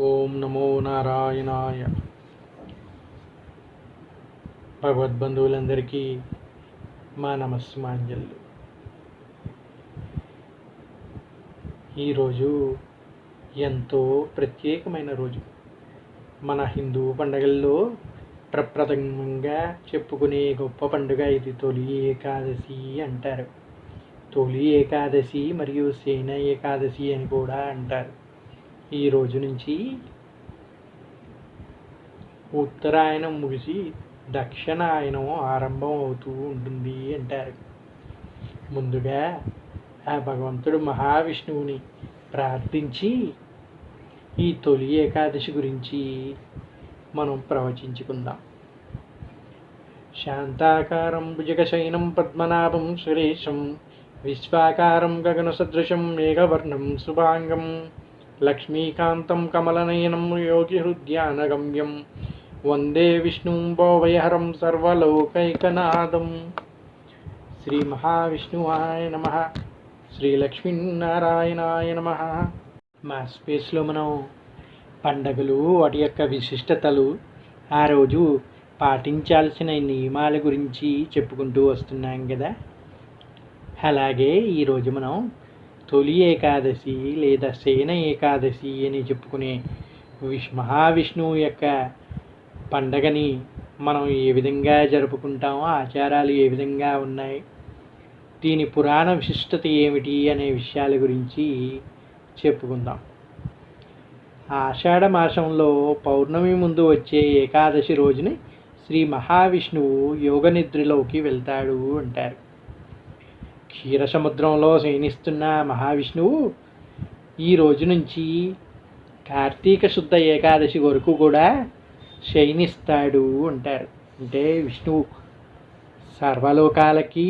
ఓం నమో నారాయణాయ. భగవద్బంధువులందరికీ మా నమస్మాంజలు. ఈరోజు ఎంతో ప్రత్యేకమైన రోజు. మన హిందూ పండుగల్లో ప్రప్రథమంగా చెప్పుకునే గొప్ప పండుగ ఇది. తొలి ఏకాదశి అంటారు. తొలి ఏకాదశి మరియు శయన ఏకాదశి అని కూడా అంటారు. ఈ రోజు నుంచి ఉత్తరాయణం ముగిసి దక్షిణాయనం ఆరంభం అవుతూ ఉంటుంది అంటారు. ముందుగా ఆ భగవంతుడు మహావిష్ణువుని ప్రార్థించి ఈ తొలి ఏకాదశి గురించి మనం ప్రవచించుకుందాం. శాంతాకారం భుజగశయనం పద్మనాభం సురేశం విశ్వాకారం గగన సదృశం మేఘవర్ణం శుభాంగం లక్ష్మీకాంతం కమలనయనం యోగి హృద్యానగమ్యం వందే విష్ణుం భోవయహరం సర్వలోకైకనాథం. శ్రీ మహావిష్ణువాయ నమః. శ్రీ లక్ష్మీనారాయణాయ నమః. మా స్పేస్లో మనం పండగలు, వాటి యొక్క విశిష్టతలు, ఆ రోజు పాటించాల్సిన నియమాల గురించి చెప్పుకుంటూ వస్తున్నాం కదా. అలాగే ఈరోజు మనం తొలి ఏకాదశి లేదా శయన ఏకాదశి అని చెప్పుకునే మహావిష్ణువు యొక్క పండగని మనం ఏ విధంగా జరుపుకుంటామో, ఆచారాలు ఏ విధంగా ఉన్నాయి, దీని పురాణ విశిష్టత ఏమిటి అనే విషయాల గురించి చెప్పుకుందాం. ఆషాఢ మాసంలో పౌర్ణమి ముందు వచ్చే ఏకాదశి రోజుని శ్రీ మహావిష్ణువు యోగ నిద్రలోకి వెళ్తాడు అంటారు. క్షీరసముద్రంలో శయనిస్తున్న మహావిష్ణువు ఈ రోజు నుంచి కార్తీక శుద్ధ ఏకాదశి వరకు కూడా శయనిస్తాడు అంటారు. అంటే విష్ణువు సర్వలోకాలకి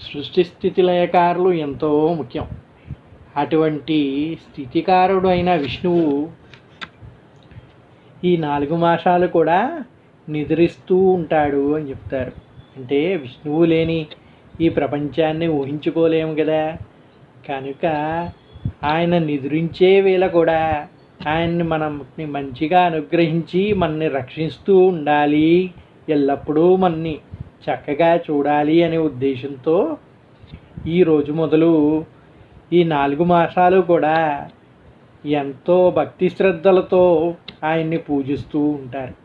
సృష్టి స్థితి లయకారులు ఎంతో ముఖ్యం. అటువంటి స్థితికారుడు అయిన విష్ణువు ఈ 4 మాసాలు కూడా నిద్రిస్తూ ఉంటాడు అని చెప్తారు. అంటే విష్ణువు లేని ఈ ప్రపంచాన్ని ఊహించుకోలేము కదా. కనుక ఆయన నిద్రించే వేళ కూడా ఆయన్ని మనల్ని మంచిగా అనుగ్రహించి మనని రక్షిస్తూ ఉండాలి, ఎల్లప్పుడూ మనని చక్కగా చూడాలి అనే ఉద్దేశంతో ఈరోజు మొదలు ఈ 4 మాసాలు కూడా ఎంతో భక్తి శ్రద్ధలతో ఆయన్ని పూజిస్తూ ఉంటారు.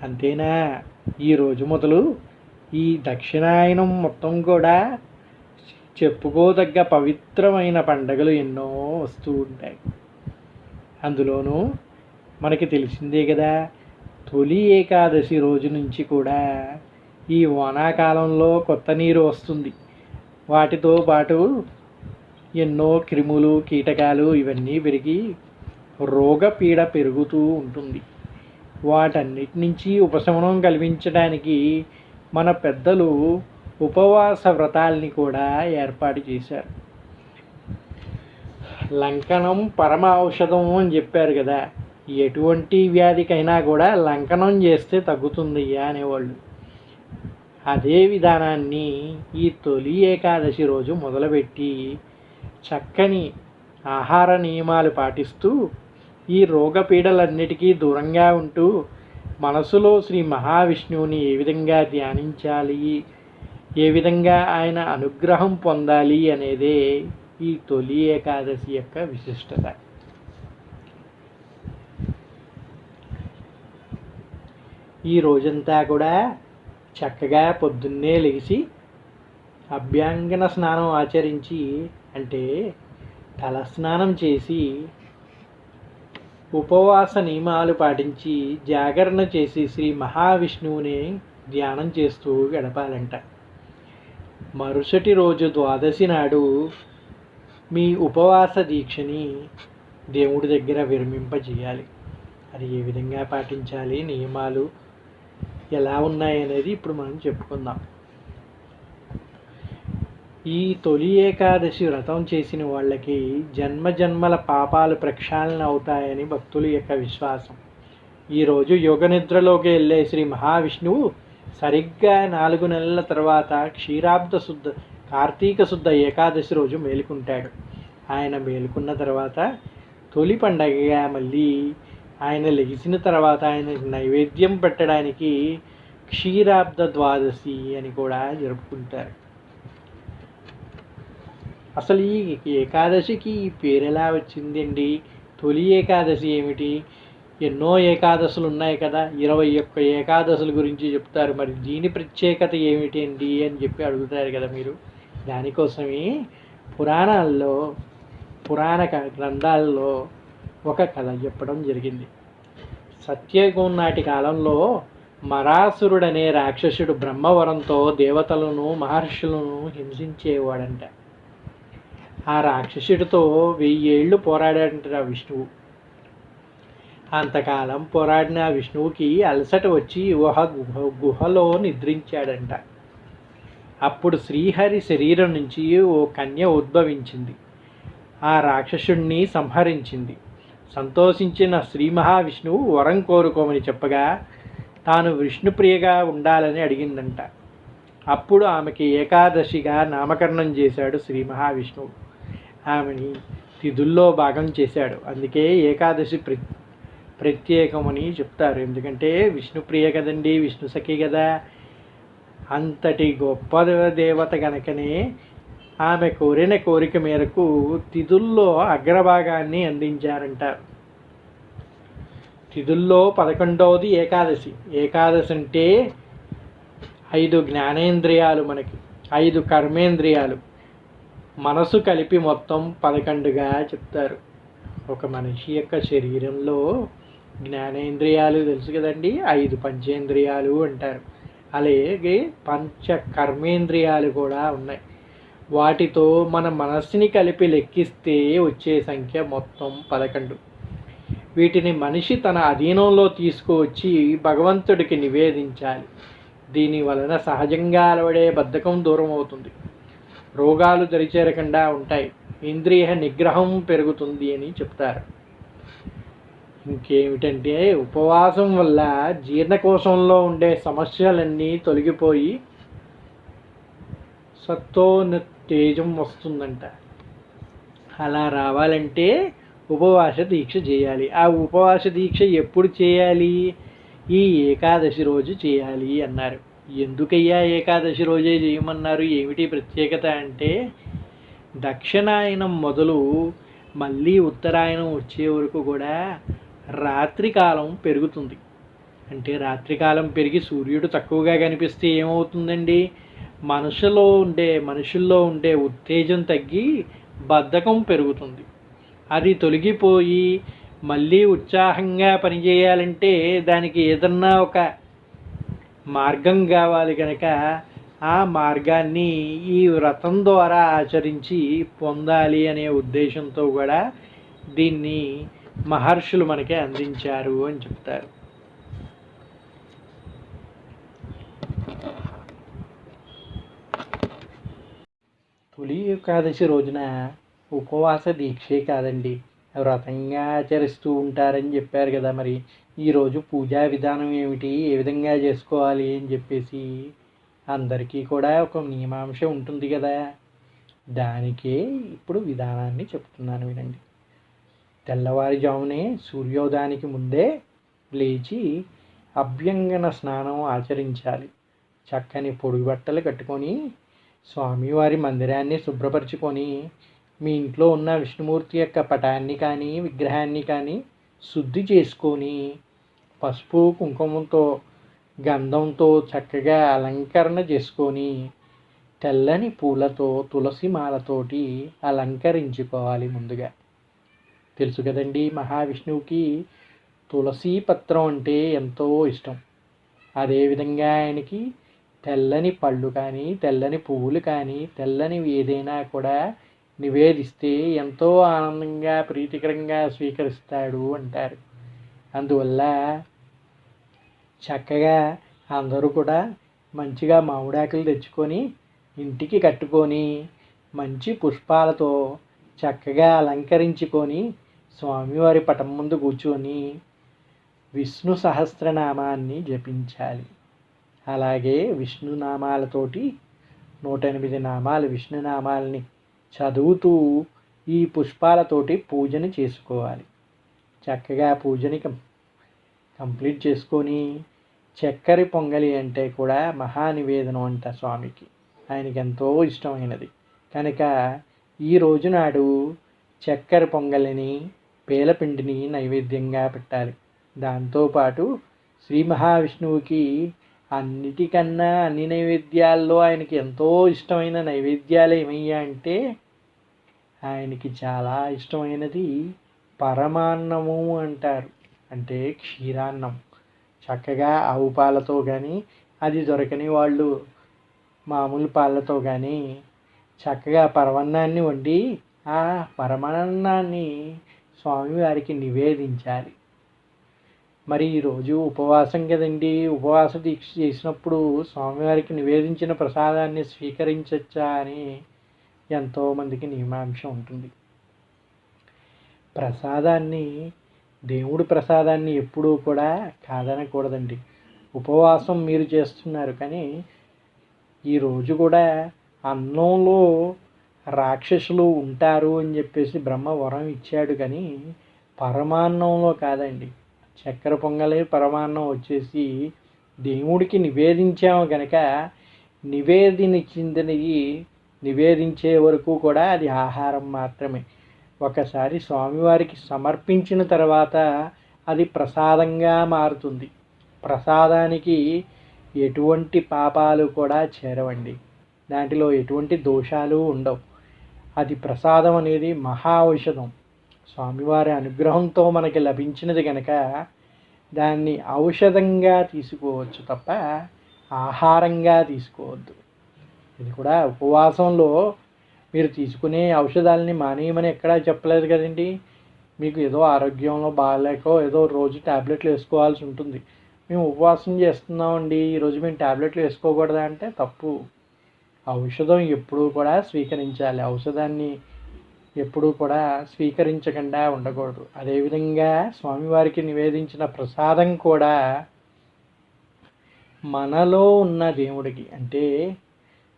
అంతేనా, ఈరోజు మొదలు ఈ దక్షిణాయనం మొత్తం కూడా చెప్పుకోదగ్గ పవిత్రమైన పండుగలు ఎన్నో వస్తూ ఉంటాయి. అందులోనూ మనకి తెలిసిందే కదా, తొలి ఏకాదశి రోజు నుంచి కూడా ఈ వానాకాలంలో కొత్త నీరు వస్తుంది. వాటితో పాటు ఎన్నో క్రిములు, కీటకాలు ఇవన్నీ పెరిగి రోగపీడ పెరుగుతూ ఉంటుంది. వాటన్నిటి నుంచి ఉపశమనం కలిగించడానికి మన పెద్దలు ఉపవాస వ్రతాల్ని కూడా ఏర్పాటు చేశారు. లంకనం పరమ ఔషధం అని చెప్పారు కదా. ఎటువంటి వ్యాధికైనా కూడా లంకనం చేస్తే తగ్గుతుంది అనేవాళ్ళు. అదే విధానాన్ని ఈ తొలి ఏకాదశి రోజు మొదలుపెట్టి చక్కని ఆహార నియమాలు పాటిస్తూ ఈ రోగపీడలన్నిటికీ దూరంగా ఉంటూ మనసులో శ్రీ మహావిష్ణువుని ఏ విధంగా ధ్యానించాలి, ఏ విధంగా ఆయన అనుగ్రహం పొందాలి అనేదే ఈ తొలి ఏకాదశి యొక్క విశిష్టత. ఈ రోజంతా కూడా చక్కగా పొద్దున్నే లేచి అభ్యంగన స్నానం ఆచరించి, అంటే తలస్నానం చేసి ఉపవాస నియమాలు పాటించి జాగరణ చేసి శ్రీ మహావిష్ణువుని ధ్యానం చేస్తూ గడపాలంట. మరుసటి రోజు ద్వాదశి నాడు మీ ఉపవాస దీక్షని దేవుడి దగ్గర విరమింపజేయాలి. అది ఏ విధంగా పాటించాలి, నియమాలు ఎలా ఉన్నాయనేది ఇప్పుడు మనం చెప్పుకుందాం. ఈ తొలి ఏకాదశి వ్రతం చేసిన వాళ్ళకి జన్మజన్మల పాపాలు ప్రక్షాళన అవుతాయని భక్తుల యొక్క విశ్వాసం. ఈరోజు యోగ నిద్రలోకి వెళ్ళే శ్రీ మహావిష్ణువు సరిగ్గా 4 నెలల తర్వాత కార్తీక శుద్ధ ఏకాదశి రోజు మేలుకుంటాడు. ఆయన మేలుకున్న తర్వాత తొలి పండగగా మళ్ళీ ఆయన లెగిసిన తర్వాత ఆయనకి నైవేద్యం పెట్టడానికి క్షీరాబ్ద ద్వాదశి అని కూడా జరుపుకుంటారు. అసలు ఈ ఏకాదశికి ఈ పేరు ఎలా వచ్చిందండి? తొలి ఏకాదశి ఏమిటి? ఎన్నో ఏకాదశులు ఉన్నాయి కదా, 21 ఏకాదశుల గురించి చెప్తారు. మరి దీని ప్రత్యేకత ఏమిటి అండి అని చెప్పి అడుగుతారు కదా మీరు. దానికోసమే పురాణాల్లో పురాణ గ్రంథాల్లో ఒక కథ చెప్పడం జరిగింది. సత్యయుగం నాటి కాలంలో మరాసురుడనే రాక్షసుడు బ్రహ్మవరంతో దేవతలను మహర్షులను హింసించేవాడంట. ఆ రాక్షసుడితో 1000 ఏళ్ళు పోరాడాడంట విష్ణువు. అంతకాలం పోరాడిన విష్ణువుకి అలసట వచ్చి గుహలో నిద్రించాడంట. అప్పుడు శ్రీహరి శరీరం నుంచి ఓ కన్య ఉద్భవించింది. ఆ రాక్షసుడిని సంహరించింది. సంతోషించిన శ్రీ మహావిష్ణువు వరం కోరుకోమని చెప్పగా తాను విష్ణుప్రియగా ఉండాలని అడిగిందంట. అప్పుడు ఆమెకి ఏకాదశిగా నామకరణం చేశాడు శ్రీ మహావిష్ణువు. ఆమెని తిథుల్లో భాగం చేశాడు. అందుకే ఏకాదశి ప్రత్యేకమని చెప్తారు. ఎందుకంటే విష్ణుప్రియ కదండి, విష్ణు సఖి కదా. అంతటి గొప్ప దేవత గనకనే ఆమె కోరిన కోరిక మేరకు తిథుల్లో అగ్రభాగాన్ని అందించారంటారు. తిథుల్లో 11వది ఏకాదశి. ఏకాదశి అంటే 5 జ్ఞానేంద్రియాలు, మనకి 5 కర్మేంద్రియాలు, మనసు కలిపి మొత్తం 11గా చెప్తారు. ఒక మనిషి యొక్క శరీరంలో జ్ఞానేంద్రియాలు తెలుసు కదండి, 5 పంచేంద్రియాలు అంటారు. అలాగే పంచ కర్మేంద్రియాలు కూడా ఉన్నాయి. వాటితో మన మనస్సుని కలిపి లెక్కిస్తే వచ్చే సంఖ్య మొత్తం 11. వీటిని మనిషి తన అధీనంలో తీసుకువచ్చి భగవంతుడికి నివేదించాలి. దీని వలన సహజంగా అలవడే బద్ధకం దూరం అవుతుంది, రోగాలు దరిచేరకుండా ఉంటాయి, ఇంద్రియ నిగ్రహం పెరుగుతుంది అని చెప్తారు. ఇంకేమిటంటే ఉపవాసం వల్ల జీర్ణకోశంలో ఉండే సమస్యలన్నీ తొలగిపోయి తేజం వస్తుందంట. అలా రావాలంటే ఉపవాస దీక్ష చేయాలి. ఆ ఉపవాస దీక్ష ఎప్పుడు చేయాలి? ఈ ఏకాదశి రోజు చేయాలి అన్నారు. ఎందుకయ్యా ఏకాదశి రోజే చేయమన్నారు? ఏమిటి ప్రత్యేకత అంటే, దక్షిణాయనం మొదలు మళ్ళీ ఉత్తరాయణం వచ్చే వరకు కూడా రాత్రికాలం పెరుగుతుంది. అంటే రాత్రికాలం పెరిగి సూర్యుడు తక్కువగా కనిపిస్తే ఏమవుతుందండి? మనుషుల్లో ఉండే ఉత్తేజం తగ్గి బద్ధకం పెరుగుతుంది. అది తొలగిపోయి మళ్ళీ ఉత్సాహంగా పనిచేయాలంటే దానికి ఏదన్నా ఒక మార్గం కావాలి కనుక ఆ మార్గాన్ని ఈ వ్రతం ద్వారా ఆచరించి పొందాలి అనే ఉద్దేశంతో కూడా దీన్ని మహర్షులు మనకి అందించారు అని చెప్తారు. తొలి ఏకాదశి రోజున ఉపవాస దీక్షే కాదండి, వ్రతంగా ఆచరిస్తూ ఉంటారని చెప్పారు కదా. మరి ఈరోజు పూజా విధానం ఏమిటి, ఏ విధంగా చేసుకోవాలి అని చెప్పేసి అందరికీ కూడా ఒక నియమాంశం ఉంటుంది కదా. దానికే ఇప్పుడు విధానాన్ని చెప్తున్నాను వినండి. తెల్లవారుజామునే సూర్యోదయానికి ముందే లేచి అభ్యంగన స్నానం ఆచరించాలి. చక్కని పొడి బట్టలు కట్టుకొని స్వామివారి మందిరాన్ని శుభ్రపరచుకొని మీ ఇంట్లో ఉన్న విష్ణుమూర్తి యొక్క పటాన్ని కానీ విగ్రహాన్ని కానీ శుద్ధి చేసుకొని పసుపు కుంకుమంతో గంధంతో చక్కగా అలంకరణ చేసుకొని తెల్లని పూలతో తులసి మాలతోటి అలంకరించుకోవాలి. ముందుగా తెలుసు కదండి, మహావిష్ణువుకి తులసి పత్రం అంటే ఎంతో ఇష్టం. అదేవిధంగా ఆయనకి తెల్లని పళ్ళు కానీ తెల్లని పువ్వులు కానీ తెల్లనివి ఏదైనా కూడా నివేదిస్తే ఎంతో ఆనందంగా ప్రీతికరంగా స్వీకరిస్తాడు అంటారు. అందువల్ల చక్కగా అందరూ కూడా మంచిగా మామిడాకులు తెచ్చుకొని ఇంటికి కట్టుకొని మంచి పుష్పాలతో చక్కగా అలంకరించుకొని స్వామివారి పటం ముందు కూర్చొని విష్ణు సహస్రనామాన్ని జపించాలి. అలాగే విష్ణునామాలతోటి 108 నామాలు విష్ణునామాలని చదువుతూ ఈ పుష్పాలతోటి పూజని చేసుకోవాలి. చక్కగా పూజని కంప్లీట్ చేసుకొని చక్కెర పొంగలి అంటే కూడా మహానివేదనం అంట స్వామికి. ఆయనకి ఎంతో ఇష్టమైనది కనుక ఈ రోజునాడు చక్కెర పొంగలిని పేలపిండిని నైవేద్యంగా పెట్టాలి. దాంతోపాటు శ్రీ మహావిష్ణువుకి అన్నిటికన్నా అన్ని నైవేద్యాల్లో ఆయనకి ఎంతో ఇష్టమైన నైవేద్యాలు ఏమయ్యా అంటే ఆయనకి చాలా ఇష్టమైనది పరమాన్నము అంటారు. అంటే క్షీరాన్నం. చక్కగా ఆవు పాలతో కానీ అది దొరకని వాళ్ళు మామూలు పాలతో కానీ చక్కగా పరమాన్నాన్ని వండి ఆ పరమాన్నాన్ని స్వామివారికి నివేదించాలి. మరి ఈరోజు ఉపవాసం కదండి, ఉపవాస దీక్ష చేసినప్పుడు స్వామివారికి నివేదించిన ప్రసాదాన్ని స్వీకరించచ్చా అని ఎంతోమందికి నియమాంశం ఉంటుంది. ప్రసాదాన్ని దేవుడి ప్రసాదాన్ని ఎప్పుడూ కూడా కాదనకూడదండి. ఉపవాసం మీరు చేస్తున్నారు కానీ ఈరోజు కూడా అన్నంలో రాక్షసులు ఉంటారు అని చెప్పేసి బ్రహ్మ వరం ఇచ్చాడు కానీ పరమాన్నంలో కాదండి. చక్కెర పొంగలి పరమాన్నం వచ్చేసి దేవుడికి నివేదించాము కనుక నివేదించింది నివేదించే వరకు కూడా అది ఆహారం మాత్రమే. ఒకసారి స్వామివారికి సమర్పించిన తర్వాత అది ప్రసాదంగా మారుతుంది. ప్రసాదానికి ఎటువంటి పాపాలు కూడా చేరవండి, దాంట్లో ఎటువంటి దోషాలు ఉండవు. అది ప్రసాదం అనేది మహా ఔషధం. స్వామివారి అనుగ్రహంతో మనకి లభించినది కనుక దాన్ని ఔషధంగా తీసుకోవచ్చు తప్ప ఆహారంగా తీసుకోవద్దు. ఇది కూడా ఉపవాసంలో మీరు తీసుకునే ఔషధాలని మానేయమని ఎక్కడా చెప్పలేదు కదండి. మీకు ఏదో ఆరోగ్యంలో బాగాలేకో ఏదో రోజు ట్యాబ్లెట్లు వేసుకోవాల్సి ఉంటుంది. మేము ఉపవాసం చేస్తున్నామండి, ఈరోజు మేము ట్యాబ్లెట్లు వేసుకోకూడదా అంటే తప్పు. ఔషధం ఎప్పుడూ కూడా స్వీకరించాలి. ఔషధాన్ని ఎప్పుడూ కూడా స్వీకరించకుండా ఉండకూడదు. అదేవిధంగా స్వామివారికి నివేదించిన ప్రసాదం కూడా మనలో ఉన్న దేవుడికి, అంటే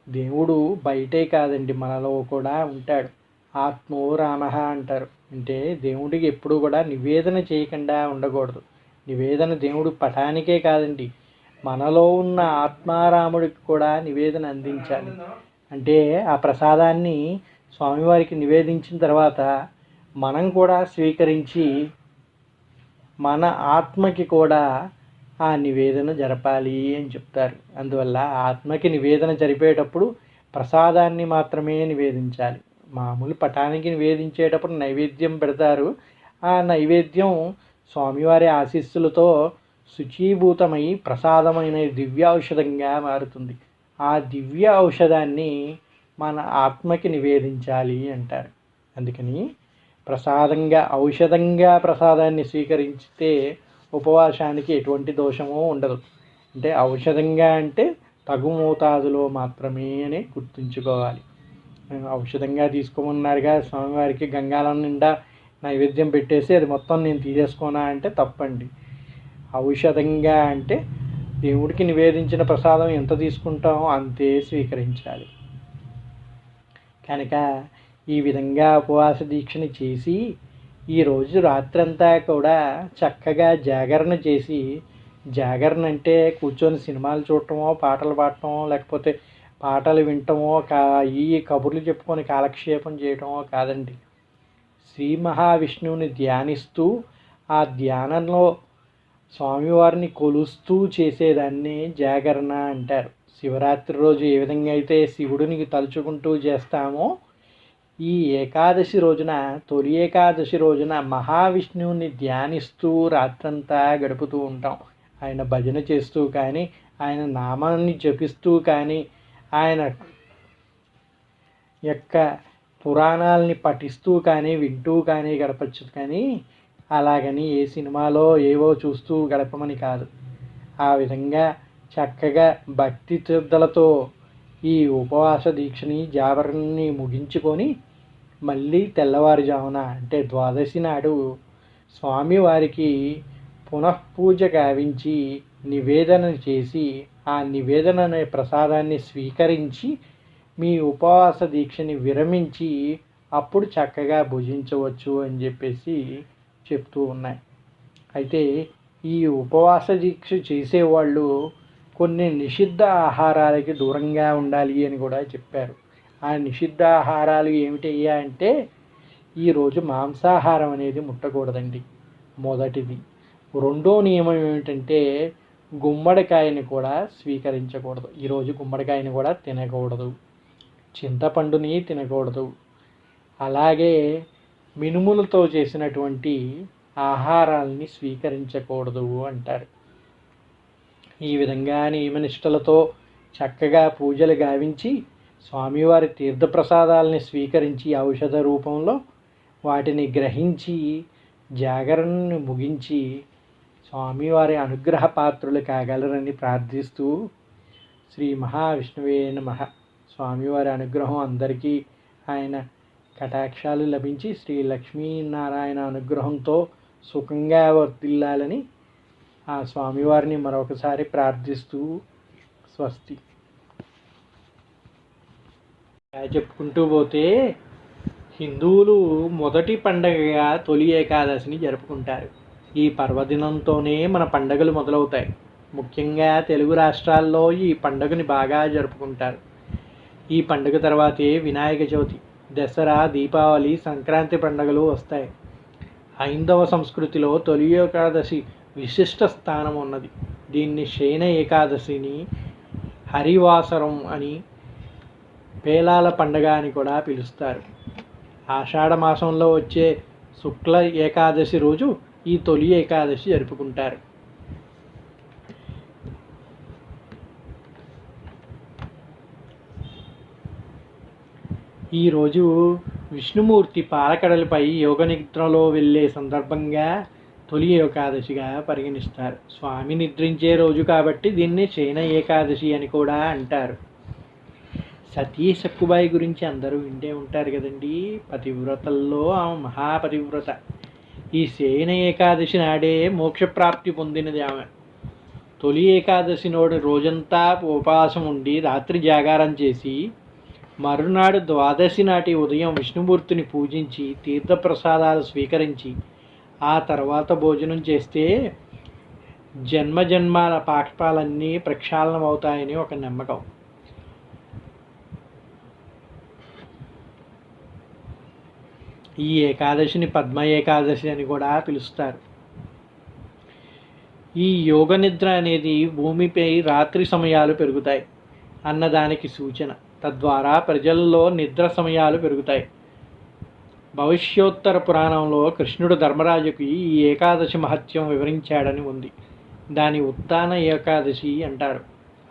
దేవుడు బయటే కాదండి మనలో కూడా ఉంటాడు. ఆత్మో రామః అంటారు. అంటే దేవుడికి ఎప్పుడు కూడా నివేదన చేయకుండా ఉండకూడదు. నివేదన దేవుడి పటానికే కాదండి, మనలో ఉన్న ఆత్మారాముడికి కూడా నివేదన అందించాలి. అంటే ఆ ప్రసాదాన్ని స్వామివారికి నివేదించిన తర్వాత మనం కూడా స్వీకరించి మన ఆత్మకి కూడా ఆ నివేదన జరపాలి అని చెప్తారు. అందువల్ల ఆత్మకి నివేదన జరిపేటప్పుడు ప్రసాదాన్ని మాత్రమే నివేదించాలి. మామూలు పటానికి నివేదించేటప్పుడు నైవేద్యం పెడతారు. ఆ నైవేద్యం స్వామివారి ఆశీస్సులతో శుచీభూతమై ప్రసాదమైన దివ్య ఔషధంగా మారుతుంది. ఆ దివ్య ఔషధాన్ని మన ఆత్మకి నివేదించాలి అంటారు. అందుకని ప్రసాదంగా ఔషధంగా ప్రసాదాన్ని స్వీకరిస్తే ఉపవాసానికి ఎటువంటి దోషమూ ఉండదు. అంటే ఔషధంగా అంటే తగు మోతాదులో మాత్రమే అని గుర్తుంచుకోవాలి. ఔషధంగా తీసుకోమన్నారుగా స్వామివారికి గంగాళం నిండా నైవేద్యం పెట్టేసి అది మొత్తం నేను తీసేసుకోనా అంటే తప్పండి. ఔషధంగా అంటే దేవుడికి నివేదించిన ప్రసాదం ఎంత తీసుకుంటామో అంతే స్వీకరించాలి. కనుక ఈ విధంగా ఉపవాస దీక్షని చేసి ఈరోజు రాత్రంతా కూడా చక్కగా జాగరణ చేసి, జాగరణ అంటే కూర్చొని సినిమాలు చూడటమో పాటలు పాడటమో లేకపోతే పాటలు వినటమో ఈ కబుర్లు చెప్పుకొని కాలక్షేపం చేయటమో కాదండి. శ్రీ మహావిష్ణువుని ధ్యానిస్తూ ఆ ధ్యానంలో స్వామివారిని కొలుస్తూ చేసేదాన్ని జాగరణ అంటారు. శివరాత్రి రోజు ఏ విధంగా అయితే శివుడిని తలుచుకుంటూ చేస్తామో ఈ ఏకాదశి రోజున, తొలి ఏకాదశి రోజున మహావిష్ణువుని ధ్యానిస్తూ రాత్రంతా గడుపుతూ ఉంటాం. ఆయన భజన చేస్తూ కానీ ఆయన నామాన్ని జపిస్తూ కానీ ఆయన యొక్క పురాణాలని పఠిస్తూ కానీ వింటూ కానీ గడపచ్చు. కానీ అలాగని ఏ సినిమాలో ఏవో చూస్తూ గడపమని కాదు. ఆ విధంగా చక్కగా భక్తి శ్రద్ధలతో ఈ ఉపవాస దీక్షని జాగరణని ముగించుకొని మళ్ళీ తెల్లవారుజామున అంటే ద్వాదశి నాడు స్వామివారికి పునఃపూజ గావించి నివేదన చేసి ఆ నివేదన అనే ప్రసాదాన్ని స్వీకరించి మీ ఉపవాస దీక్షని విరమించి అప్పుడు చక్కగా భుజించవచ్చు అని చెప్పేసి చెప్తూ ఉన్నాయి. అయితే ఈ ఉపవాస దీక్ష చేసేవాళ్ళు కొన్ని నిషిద్ధ ఆహారాలకి దూరంగా ఉండాలి అని కూడా చెప్పారు. ఆ నిషిద్ధ ఆహారాలు ఏమిటయ్యా అంటే ఈరోజు మాంసాహారం అనేది ముట్టకూడదండి, మొదటిది. రెండో నియమం ఏమిటంటే గుమ్మడికాయని కూడా స్వీకరించకూడదు. ఈరోజు గుమ్మడికాయని కూడా తినకూడదు, చింతపండుని తినకూడదు, అలాగే మినుములతో చేసినటువంటి ఆహారాలని స్వీకరించకూడదు అంటారు. ఈ విధంగా నియమనిష్టలతో చక్కగా పూజలు గావించి స్వామివారి తీర్థప్రసాదాలని స్వీకరించి ఔషధ రూపంలో వాటిని గ్రహించి జాగరణను ముగించి స్వామివారి అనుగ్రహ పాత్రులు కాగలరని ప్రార్థిస్తూ శ్రీ మహావిష్ణువే నమః. స్వామివారి అనుగ్రహం అందరికీ, ఆయన కటాక్షాలు లభించి శ్రీ లక్ష్మీనారాయణ అనుగ్రహంతో సుఖంగా వర్తిల్లాలని ఆ స్వామివారిని మరొకసారి ప్రార్థిస్తూ స్వస్తి. చెప్పుకుంటూ పోతే హిందువులు మొదటి పండగగా తొలి ఏకాదశిని జరుపుకుంటారు. ఈ పర్వదినంతోనే మన పండగలు మొదలవుతాయి. ముఖ్యంగా తెలుగు రాష్ట్రాల్లో ఈ పండుగని బాగా జరుపుకుంటారు. ఈ పండుగ తర్వాతే వినాయక చవితి, దసరా, దీపావళి, సంక్రాంతి పండుగలు వస్తాయి. హైందవ సంస్కృతిలో తొలి ఏకాదశి విశిష్ట స్థానం ఉన్నది. దీన్ని శయన ఏకాదశిని, హరివాసరం అని, పేలాల పండగ అని కూడా పిలుస్తారు. ఆషాఢ మాసంలో వచ్చే శుక్ల ఏకాదశి రోజు ఈ తొలి ఏకాదశి జరుపుకుంటారు. ఈరోజు విష్ణుమూర్తి పాలకడలపై యోగనిద్రలో వెళ్ళే సందర్భంగా తొలి ఏకాదశిగా పరిగణిస్తారు. స్వామి నిద్రించే రోజు కాబట్టి దీన్ని శయన ఏకాదశి అని కూడా అంటారు. సతీ సక్కుబాయి గురించి అందరూ వింటే ఉంటారు కదండి. పతివ్రతల్లో ఆమె మహాపతివ్రత. ఈ శయన ఏకాదశి నాడే మోక్షప్రాప్తి పొందినది ఆమె. తొలి ఏకాదశి నాడు రోజంతా ఉపవాసం ఉండి రాత్రి జాగారం చేసి మరునాడు ద్వాదశి నాటి ఉదయం విష్ణుమూర్తిని పూజించి తీర్థప్రసాదాలు స్వీకరించి ఆ తర్వాత భోజనం చేస్తే జన్మజన్మాల పాపాలన్నీ ప్రక్షాళనం అవుతాయని ఒక నమ్మకం. ఈ ఏకాదశిని పద్మ ఏకాదశి అని కూడా పిలుస్తారు. ఈ యోగ నిద్ర అనేది భూమిపై రాత్రి సమయాలు పెరుగుతాయి అన్నదానికి సూచన. తద్వారా ప్రజల్లో నిద్ర సమయాలు పెరుగుతాయి. భవిష్యోత్తర పురాణంలో కృష్ణుడు ధర్మరాజుకి ఈ ఏకాదశి మహత్యం వివరించాడని ఉంది. దాని ఉత్తాన ఏకాదశి అంటారు.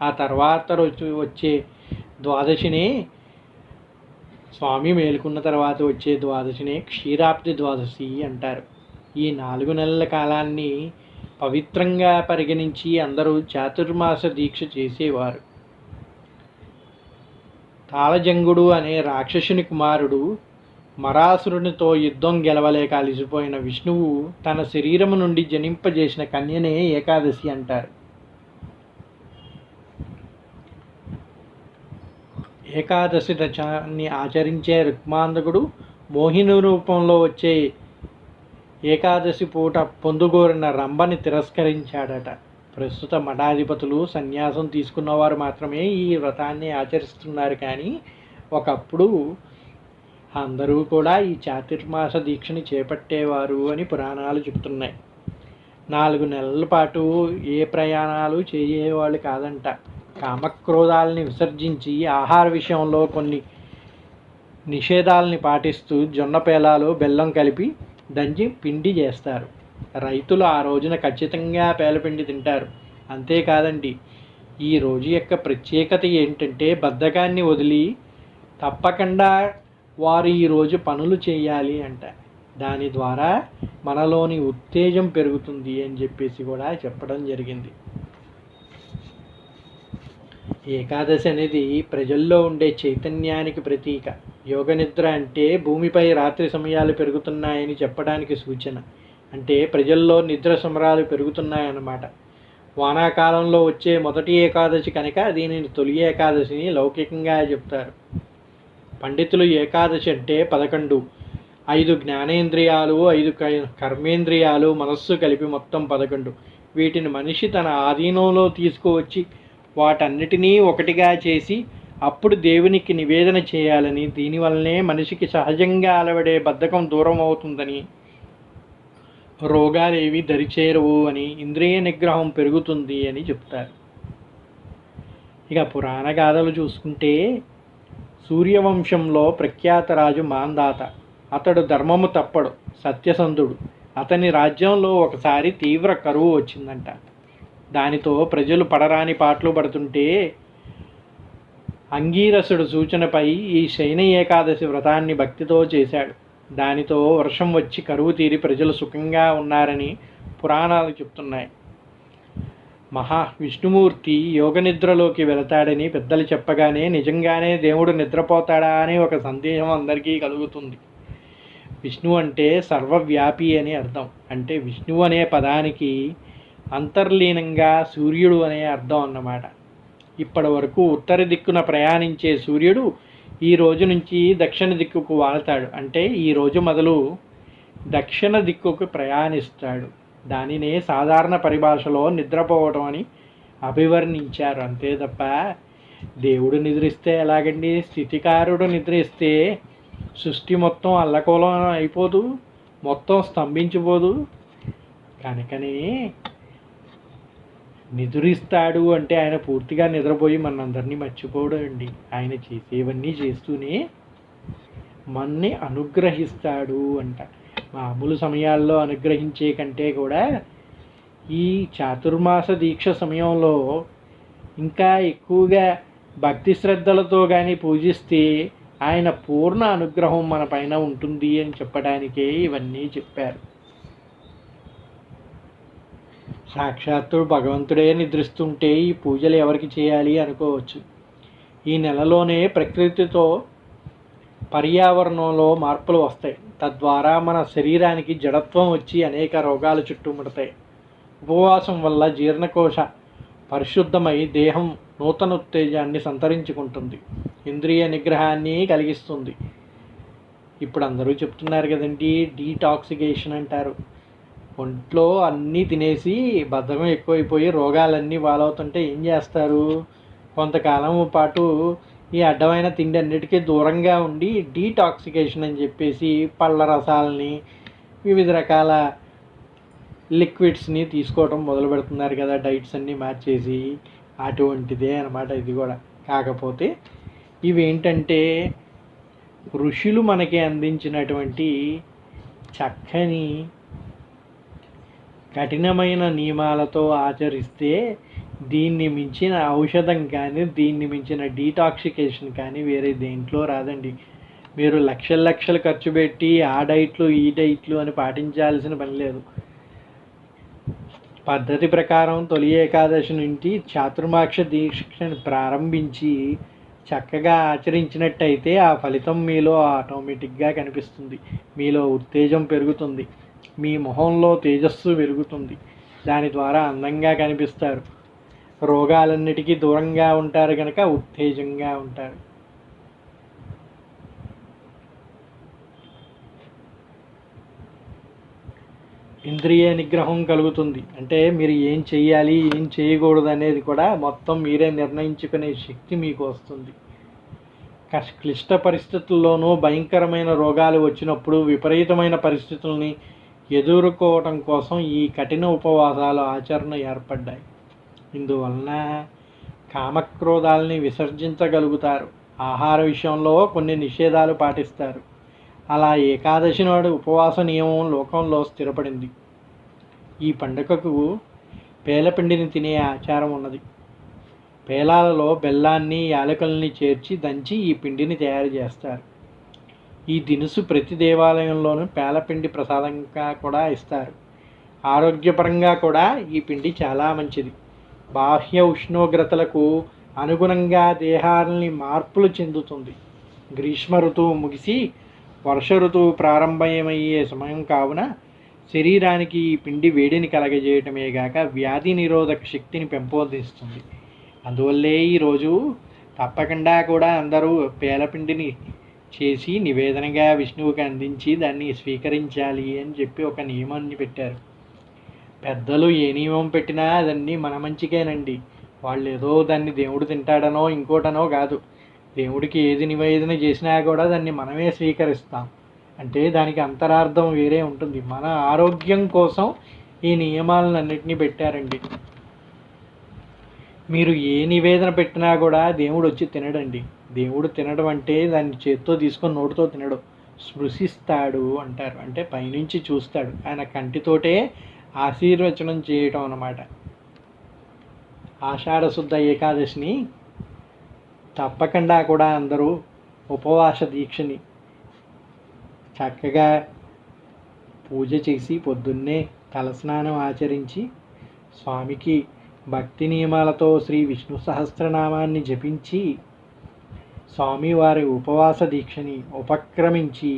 ఆ తర్వాత రోజు వచ్చే ద్వాదశినే, స్వామి మేలుకున్న తర్వాత వచ్చే ద్వాదశినే క్షీరాబ్ది ద్వాదశి అంటారు. ఈ 4 నెలల కాలాన్ని పవిత్రంగా పరిగణించి అందరూ చాతుర్మాస దీక్ష చేసేవారు. తాళజంగుడు అనే రాక్షసుని కుమారుడు మరాసురునితో యుద్ధం గెలవలేక అలిసిపోయిన విష్ణువు తన శరీరము నుండి జనింపజేసిన కన్యనే ఏకాదశి అంటారు. ఏకాదశి రచాన్ని ఆచరించే రుక్మాంధకుడు మోహిని రూపంలో వచ్చే ఏకాదశి పూట పొందుగోరిన రంభని తిరస్కరించాడట. ప్రస్తుత మఠాధిపతులు సన్యాసం తీసుకున్నవారు మాత్రమే ఈ వ్రతాన్ని ఆచరిస్తున్నారు. కానీ ఒకప్పుడు అందరూ కూడా ఈ చాతుర్మాస దీక్షని చేపట్టేవారు అని పురాణాలు చెబుతున్నాయి. 4 నెలల పాటు ఏ ప్రయాణాలు చేయేవాళ్ళు కాదంట. కామక్రోధాలని విసర్జించి ఆహార విషయంలో కొన్ని నిషేధాలని పాటిస్తూ జొన్న పేలాలు, బెల్లం కలిపి దంచి పిండి చేస్తారు. రైతులు ఆ రోజున ఖచ్చితంగా పేలపిండి తింటారు. అంతేకాదండి, ఈ రోజు యొక్క ప్రత్యేకత ఏంటంటే బద్ధకాన్ని వదిలి తప్పకుండా వారు ఈరోజు పనులు చేయాలి అంట. దాని ద్వారా మనలోని ఉత్తేజం పెరుగుతుంది అని చెప్పేసి కూడా చెప్పడం జరిగింది. ఏకాదశి అనేది ప్రజల్లో ఉండే చైతన్యానికి ప్రతీక. యోగనిద్ర అంటే భూమిపై రాత్రి సమయాలు పెరుగుతున్నాయని చెప్పడానికి సూచన. అంటే ప్రజల్లో నిద్ర సమరాలు పెరుగుతున్నాయన్నమాట. వానాకాలంలో వచ్చే మొదటి ఏకాదశి కనుక దీనిని తొలి ఏకాదశిని లౌకికంగా చెప్తారు. పండితులు ఏకాదశి అంటే 11, 5 జ్ఞానేంద్రియాలు, 5 కర్మేంద్రియాలు, మనస్సు కలిపి మొత్తం 11. వీటిని మనిషి తన ఆధీనంలో తీసుకువచ్చి వాటన్నిటినీ ఒకటిగా చేసి అప్పుడు దేవునికి నివేదన చేయాలని, దీనివల్లనే మనిషికి సహజంగా అలవడే బద్ధకం దూరం అవుతుందని, రోగాలేవి దరిచేరవు అని, ఇంద్రియ నిగ్రహం పెరుగుతుంది అని చెప్తారు. ఇక పురాణ గాథలు చూసుకుంటే సూర్యవంశంలో ప్రఖ్యాత రాజు మాంధాత. అతడు ధర్మము తప్పడు, సత్యసంధుడు. అతని రాజ్యంలో ఒకసారి తీవ్ర కరువు వచ్చిందంట. దానితో ప్రజలు పడరాని పాటలు పడుతుంటే అంగీరసుడు సూచనపై ఈ శయన ఏకాదశి వ్రతాన్ని భక్తితో చేశాడు. దానితో వర్షం వచ్చి కరువు తీరి ప్రజలు సుఖంగా ఉన్నారని పురాణాలు చెప్తున్నాయి. విష్ణుమూర్తి యోగ నిద్రలోకి వెళతాడని పెద్దలు చెప్పగానే నిజంగానే దేవుడు నిద్రపోతాడా అని ఒక సందేహం అందరికీ కలుగుతుంది. విష్ణు అంటే సర్వవ్యాపి అని అర్థం. అంటే విష్ణువు అనే పదానికి అంతర్లీనంగా సూర్యుడు అనే అర్థం అన్నమాట. ఇప్పటి వరకు ఉత్తర దిక్కున ప్రయాణించే సూర్యుడు ఈ రోజు నుంచి దక్షిణ దిక్కుకు వాళ్తాడు. అంటే ఈ రోజు మొదలు దక్షిణ దిక్కుకు ప్రయాణిస్తాడు. దానినే సాధారణ పరిభాషలో నిద్రపోవటం అని అభివర్ణించారు. అంతే తప్ప దేవుడు నిద్రిస్తే ఎలాగండి? స్థితికారుడు నిద్రిస్తే సృష్టి మొత్తం అల్లకూలం అయిపోదు, మొత్తం స్తంభించిపోదు. కనుకనే నిద్రిస్తాడు అంటే ఆయన పూర్తిగా నిద్రపోయి మనందరినీ మర్చిపోవడం అండి. ఆయన చేసేవన్నీ చేస్తూనే మన్ని అనుగ్రహిస్తాడు అంట. మామూలు సమయాల్లో అనుగ్రహించే కంటే కూడా ఈ చాతుర్మాస దీక్ష సమయంలో ఇంకా ఎక్కువగా భక్తి శ్రద్ధలతో కానీ పూజిస్తే ఆయన పూర్ణ అనుగ్రహం మన పైన ఉంటుంది అని చెప్పడానికే ఇవన్నీ చెప్పారు. సాక్షాత్తు భగవంతుడే నిద్రిస్తుంటే ఈ పూజలు ఎవరికి చేయాలి అనుకోవచ్చు. ఈ నెలలోనే ప్రకృతితో పర్యావరణంలో మార్పులు వస్తాయి. తద్వారా మన శరీరానికి జడత్వం వచ్చి అనేక రోగాలు చుట్టుముడతాయి. ఉపవాసం వల్ల జీర్ణకోశ పరిశుద్ధమై దేహం నూతన ఉత్తేజాన్ని సంతరించుకుంటుంది, ఇంద్రియ నిగ్రహాన్ని కలిగిస్తుంది. ఇప్పుడు అందరూ చెప్తున్నారు కదండి, డీటాక్సికేషన్ అంటారు. ఒంట్లో అన్నీ తినేసి బద్ధకం ఎక్కువైపోయి రోగాలన్నీ పాలవుతుంటే ఏం చేస్తారు? కొంతకాలం పాటు ఈ అడ్డమైన తిండి అన్నిటికీ దూరంగా ఉండి డీటాక్సికేషన్ అని చెప్పేసి పళ్ళ రసాలని, వివిధ రకాల లిక్విడ్స్ని తీసుకోవడం మొదలు పెడుతున్నారు కదా, డైట్స్ అన్నీ మార్చేసి. అటువంటిదే అన్నమాట ఇది కూడా. కాకపోతే ఇవేంటంటే ఋషులు మనకి అందించినటువంటి చక్కని కఠినమైన నియమాలతో ఆచరిస్తే దీన్ని మించిన ఔషధం కానీ, దీన్ని మించిన డీటాక్సికేషన్ కానీ వేరే దేంట్లో రాదండి. మీరు లక్షలు ఖర్చు పెట్టి ఆ డైట్లు ఈ డైట్లు అని పాటించాల్సిన పని లేదు. పద్ధతి ప్రకారం తొలి ఏకాదశి నుంచి చాతుర్మాస దీక్షను ప్రారంభించి చక్కగా ఆచరించినట్టయితే ఆ ఫలితం మీలో ఆటోమేటిక్గా కనిపిస్తుంది. మీలో ఉత్తేజం పెరుగుతుంది, మీ మొహంలో తేజస్సు పెరుగుతుంది. దాని ద్వారా అందంగా కనిపిస్తారు, రోగాలన్నిటికీ దూరంగా ఉంటారు, కనుక ఉత్తేజంగా ఉంటారు. ఇంద్రియ నిగ్రహం కలుగుతుంది. అంటే మీరు ఏం చేయాలి, ఏం చేయకూడదు అనేది కూడా మొత్తం మీరే నిర్ణయించుకునే శక్తి మీకు వస్తుంది. క్లిష్ట పరిస్థితుల్లోనూ భయంకరమైన రోగాలు వచ్చినప్పుడు విపరీతమైన పరిస్థితుల్ని ఎదుర్కోవటం కోసం ఈ కఠిన ఉపవాసాలు ఆచరణ ఏర్పడ్డాయి. ఇందువలన కామక్రోధాలని విసర్జించగలుగుతారు. ఆహార విషయంలో కొన్ని నిషేధాలు పాటిస్తారు. అలా ఏకాదశి నాడు ఉపవాస నియమం లోకంలో స్థిరపడింది. ఈ పండుగకు పేలపిండిని తినే ఆచారం ఉన్నది. పేలాలలో బెల్లాన్ని, యాలకుల్ని చేర్చి దంచి ఈ పిండిని తయారు చేస్తారు. ఈ దినుసు ప్రతి దేవాలయంలోనూ పేలపిండి ప్రసాదంగా కూడా ఇస్తారు. ఆరోగ్యపరంగా కూడా ఈ పిండి చాలా మంచిది. బాహ్య ఉష్ణోగ్రతలకు అనుగుణంగా దేహాలని మార్పులు చెందుతుంది. గ్రీష్మ ఋతువు ముగిసి వర్ష ఋతువు ప్రారంభమయ్యే సమయం కావున శరీరానికి ఈ పిండి వేడిని కలగజేయటమే గాక వ్యాధి నిరోధక శక్తిని పెంపొందిస్తుంది. అందువల్లే ఈరోజు తప్పకుండా కూడా అందరూ పేలపిండిని చేసి నివేదనగా విష్ణువుకి అందించి దాన్ని స్వీకరించాలి అని చెప్పి ఒక నియమాన్ని పెట్టారు. పెద్దలు ఏ నియమం పెట్టినా అదన్నీ మన మంచికేనండి. వాళ్ళు ఏదో దాన్ని దేవుడు తింటాడనో ఇంకోటనో కాదు. దేవుడికి ఏది నివేదన చేసినా కూడా దాన్ని మనమే స్వీకరిస్తాం. అంటే దానికి అంతరార్థం వేరే ఉంటుంది. మన ఆరోగ్యం కోసం ఈ నియమాలన్నింటినీ పెట్టారండి. మీరు ఏ నివేదన పెట్టినా కూడా దేవుడు వచ్చి తినడండి. దేవుడు తినడం అంటే దాన్ని చేత్తో తీసుకొని నోటితో తినడు, స్పృశిస్తాడు అంటారు. అంటే పైనుంచి చూస్తాడు, ఆయన కంటితోటే ఆశీర్వచనం చేయటం అన్నమాట. ఆషాఢ శుద్ధ ఏకాదశిని తప్పకుండా కూడా అందరూ ఉపవాస దీక్షని చక్కగా పూజ చేసి పొద్దున్నే తలస్నానం ఆచరించి స్వామికి భక్తి నియమాలతో శ్రీ విష్ణు సహస్రనామాన్ని జపించి స్వామివారి ఉపవాస దీక్షని ఉపక్రమించి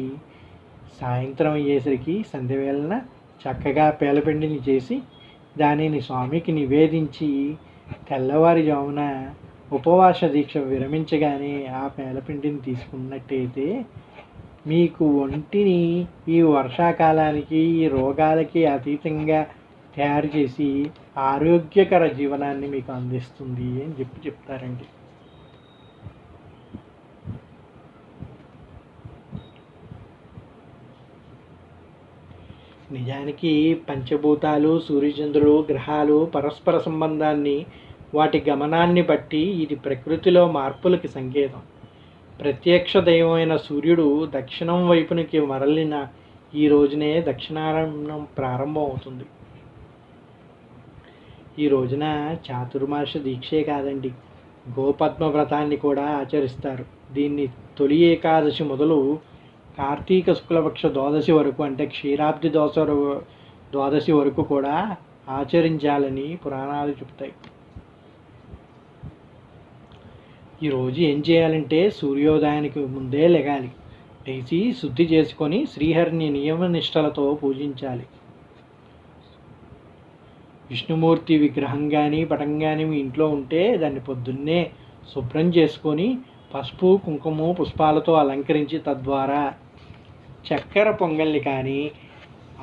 సాయంత్రం అయ్యేసరికి సంధ్యవేళన చక్కగా పేలపిండిని చేసి దానిని స్వామికి నివేదించి తెల్లవారుజామున ఉపవాస దీక్ష విరమించగానే ఆ పేలపిండిని తీసుకున్నట్టయితే మీకు ఒంటిని ఈ వర్షాకాలానికి ఈ రోగాలకి అతీతంగా తయారు చేసి ఆరోగ్యకర జీవనాన్ని మీకు అందిస్తుంది అని చెప్తారండి. నిజానికి పంచభూతాలు, సూర్యచంద్రులు, గ్రహాలు పరస్పర సంబంధాన్ని, వాటి గమనాన్ని బట్టి ఇది ప్రకృతిలో మార్పులకి సంకేతం. ప్రత్యక్ష దైవమైన సూర్యుడు దక్షిణం వైపునికి మరలిన ఈ రోజునే దక్షిణాయనం ప్రారంభం అవుతుంది. ఈ రోజున చాతుర్మాస దీక్షే కాదండి, గోపద్మ వ్రతాన్ని కూడా ఆచరిస్తారు. దీన్ని తొలి ఏకాదశి మొదలు కార్తీక శుక్లపక్ష ద్వాదశి వరకు, అంటే క్షీరాబ్ది ద్వాదశి వరకు కూడా ఆచరించాలని పురాణాలు చెప్తాయి. ఈరోజు ఏం చేయాలంటే సూర్యోదయానికి ముందే లెగాలి, లేచి శుద్ధి చేసుకొని శ్రీహరిని నియమనిష్టలతో పూజించాలి. విష్ణుమూర్తి విగ్రహం కానీ పటం కానీ మీ ఇంట్లో ఉంటే దాన్ని పొద్దున్నే శుభ్రం చేసుకొని పసుపు, కుంకుమ, పుష్పాలతో అలంకరించి తద్వారా చక్కెర పొంగల్ని కానీ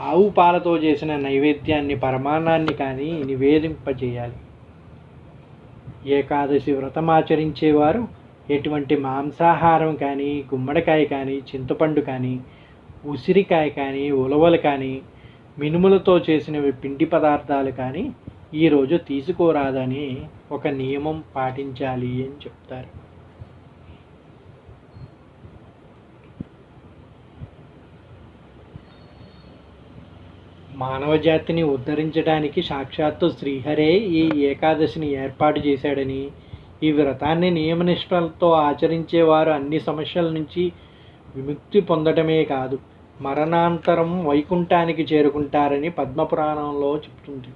ఆవు పాలతో చేసిన నైవేద్యాన్ని, పరమాన్నాన్ని కానీ నివేదింపజేయాలి. ఏకాదశి వ్రతం ఆచరించేవారు ఎటువంటి మాంసాహారం కానీ, గుమ్మడికాయ కానీ, చింతపండు కానీ, ఉసిరికాయ కానీ, ఉలవలు కానీ, మినుములతో చేసినవి పిండి పదార్థాలు కానీ ఈరోజు తీసుకోరాదని ఒక నియమం పాటించాలి అని చెప్తారు. మానవ జాతిని ఉద్ధరించడానికి సాక్షాత్తు శ్రీహరే ఈ ఏకాదశిని ఏర్పాటు చేశాడని, ఈ వ్రతాన్ని నియమనిష్టలతో ఆచరించేవారు అన్ని సమస్యల నుంచి విముక్తి పొందటమే కాదు, మరణాంతరం వైకుంఠానికి చేరుకుంటారని పద్మపురాణంలో చెప్తుంది.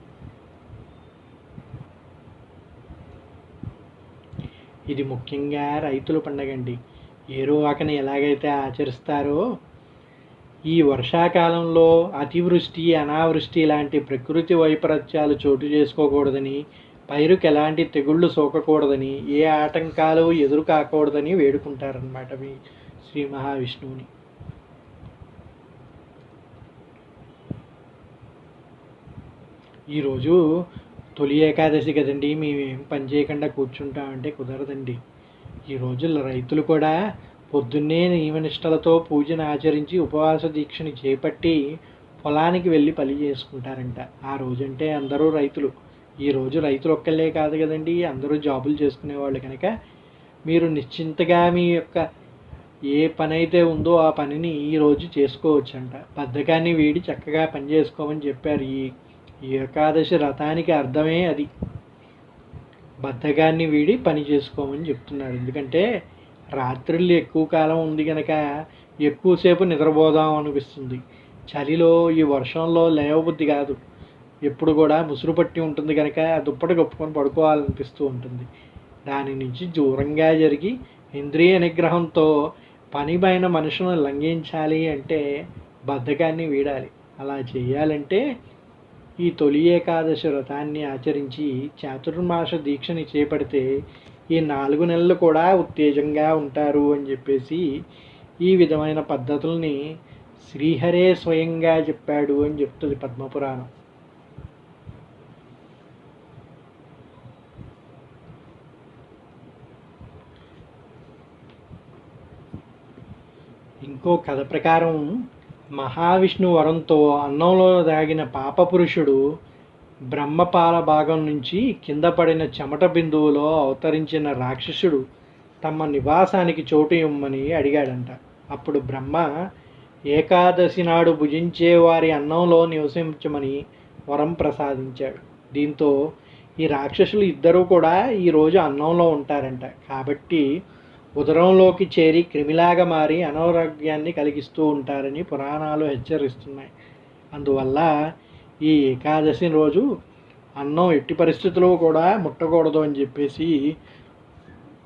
ఇది ముఖ్యంగా రైతుల పండగండి. ఏరువాకని ఎలాగైతే ఆచరిస్తారో ఈ వర్షాకాలంలో అతివృష్టి, అనావృష్టి లాంటి ప్రకృతి వైపరీత్యాలు చోటు చేసుకోకూడదని, పైరుకి ఎలాంటి తెగుళ్ళు సోకకూడదని, ఏ ఆటంకాలు ఎదురు కాకూడదని వేడుకుంటారనమాట మీ శ్రీ మహావిష్ణువుని. ఈరోజు తొలి ఏకాదశి కదండి, మేమేం పని చేయకుండా కూర్చుంటామంటే కుదరదండి. ఈ రోజుల్లో రైతులు కూడా పొద్దున్నే నియమనిష్టలతో పూజను ఆచరించి ఉపవాస దీక్షని చేపట్టి పొలానికి వెళ్ళి పని చేసుకుంటారంట. ఆ రోజంటే అందరూ రైతులు. ఈరోజు రైతులు ఒక్కళ్ళే కాదు కదండి, అందరూ జాబులు చేసుకునేవాళ్ళు కనుక మీరు నిశ్చింతగా మీ యొక్క ఏ పని అయితే ఉందో ఆ పనిని ఈరోజు చేసుకోవచ్చంట. బద్ధకాన్ని వీడి చక్కగా పని చేసుకోమని చెప్పారు. ఈ ఏకాదశి వ్రతానికి అర్థమే అది, బద్ధకాన్ని వీడి పని చేసుకోమని చెప్తున్నారు. ఎందుకంటే రాత్రులు ఎక్కువ కాలం ఉంది కనుక ఎక్కువసేపు నిద్రపోదాం అనిపిస్తుంది. చలిలో ఈ వర్షంలో లేవబుద్ధి కాదు, ఎప్పుడు కూడా ముసురు పట్టి ఉంటుంది కనుక దుప్పటి కప్పుకొని పడుకోవాలనిపిస్తూ ఉంటుంది. దాని నుంచి దూరంగా జరిగి ఇంద్రియ నిగ్రహంతో పనిపైన మనుషులను లంఘించాలి అంటే బద్ధకాన్ని వీడాలి. అలా చేయాలంటే ఈ తొలి ఏకాదశి వ్రతాన్ని ఆచరించి చాతుర్మాస దీక్షని చేపడితే ఈ 4 నెలలు కూడా ఉత్తేజంగా ఉంటారు అని చెప్పేసి ఈ విధమైన పద్ధతుల్ని శ్రీహరే స్వయంగా చెప్పాడు అని చెప్తుంది పద్మపురాణం. ఇంకో కథ ప్రకారం మహావిష్ణు వరంతో అన్నంలో దాగిన పాపపురుషుడు బ్రహ్మపాల భాగం నుంచి కింద పడిన చెమట బిందువులో అవతరించిన రాక్షసుడు తమ నివాసానికి చోటు ఇమ్మని అడిగాడంట. అప్పుడు బ్రహ్మ ఏకాదశి నాడు భుజించే వారి అన్నంలో నివసించమని వరం ప్రసాదించాడు. దీంతో ఈ రాక్షసులు ఇద్దరూ కూడా ఈరోజు అన్నంలో ఉంటారంట. కాబట్టి ఉదరంలోకి చేరి క్రిమిలాగా మారి అనారోగ్యాన్ని కలిగిస్తూ ఉంటారని పురాణాలు హెచ్చరిస్తున్నాయి. అందువల్ల ఈ ఏకాదశి రోజు అన్నం ఎట్టి పరిస్థితుల్లో కూడా ముట్టకూడదు అని చెప్పేసి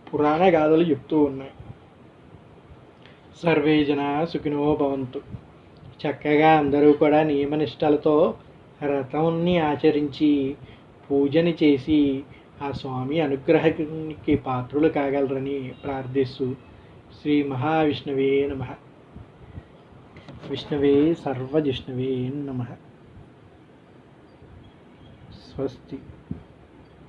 పురాణ గాథలు చెప్తూ ఉన్నాయి. సర్వే జన సుఖినో భవంతు. చక్కగా అందరూ కూడా నియమనిష్టలతో వ్రతాన్ని ఆచరించి పూజని చేసి ఆ స్వామి అనుగ్రహానికి పాత్రులు కాగలరని ప్రార్థిస్తూ శ్రీ మహావిష్ణువే నమః. విష్ణువే సర్వజిష్ణువే నమః. స్వస్తి.